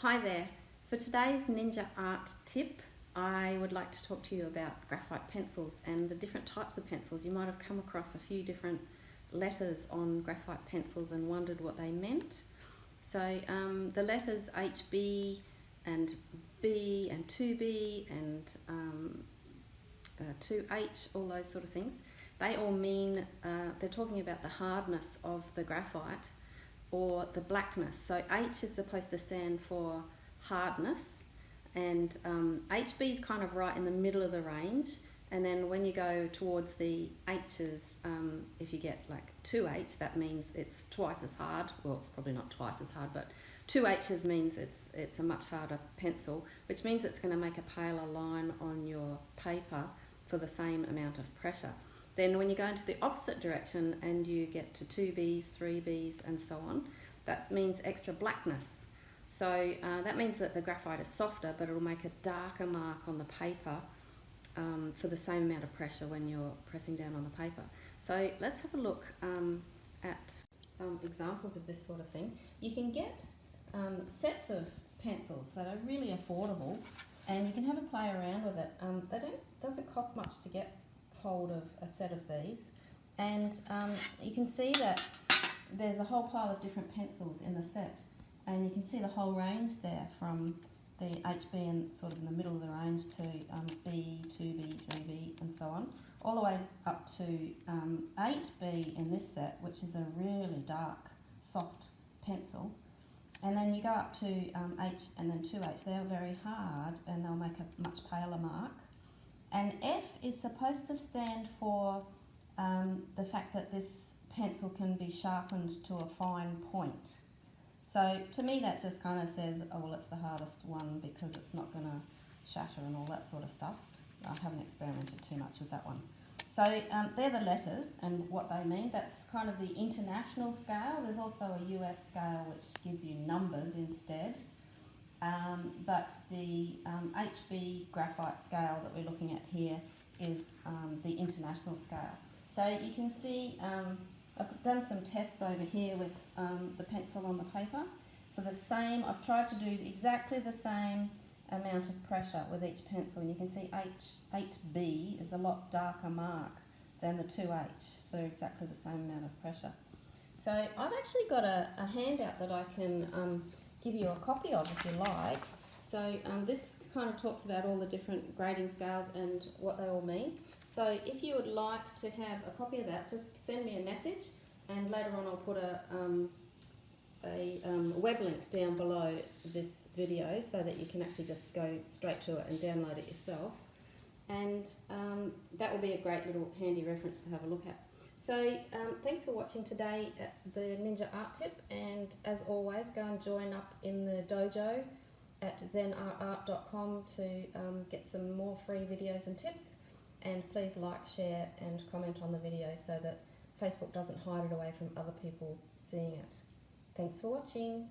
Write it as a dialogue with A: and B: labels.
A: Hi there. For today's Ninja Art tip, I would like to talk to you about graphite pencils and the different types of pencils. You might have come across a few different letters on graphite pencils and wondered what they meant. So the letters HB and B and 2B and 2H, all those sort of things, they all mean, they're talking about the hardness of the graphite or the blackness. So H is supposed to stand for hardness, and HB is kind of right in the middle of the range. And then when you go towards the H's, if you get like 2H, that means it's twice as hard. Well, it's probably not twice as hard, but 2H's means it's a much harder pencil, which means it's going to make a paler line on your paper for the same amount of pressure. Then when you go into the opposite direction and you get to 2Bs, 3Bs and so on, that means extra blackness. So that means that the graphite is softer, but it'll make a darker mark on the paper for the same amount of pressure when you're pressing down on the paper. So let's have a look at some examples of this sort of thing. You can get sets of pencils that are really affordable, and you can have a play around with it. Doesn't cost much to get hold of a set of these, and you can see that there's a whole pile of different pencils in the set, and you can see the whole range there from the HB and sort of in the middle of the range to B, 2B, 3B and so on, all the way up to 8B in this set, which is a really dark, soft pencil. And then you go up to H and then 2H. They're very hard and they'll make a much paler mark. And F is supposed to stand for the fact that this pencil can be sharpened to a fine point. So to me that just kind of says, oh well, it's the hardest one because it's not going to shatter and all that sort of stuff. I haven't experimented too much with that one. So they're the letters and what they mean. That's kind of the international scale. There's also a US scale which gives you numbers instead. But the HB graphite scale that we're looking at here is the international scale. So you can see I've done some tests over here with the pencil on the paper. For the same, I've tried to do exactly the same amount of pressure with each pencil, and you can see 8B is a lot darker mark than the 2H for exactly the same amount of pressure. So I've actually got a handout that I can give you a copy of if you like. So this kind of talks about all the different grading scales and what they all mean. So if you would like to have a copy of that, just send me a message, and later on I'll put a web link down below this video so that you can actually just go straight to it and download it yourself. And that will be a great little handy reference to have a look at. So thanks for watching today at the Ninja Art Tip, and as always, go and join up in the dojo at zenartart.com to get some more free videos and tips. And please like, share and comment on the video so that Facebook doesn't hide it away from other people seeing it. Thanks for watching.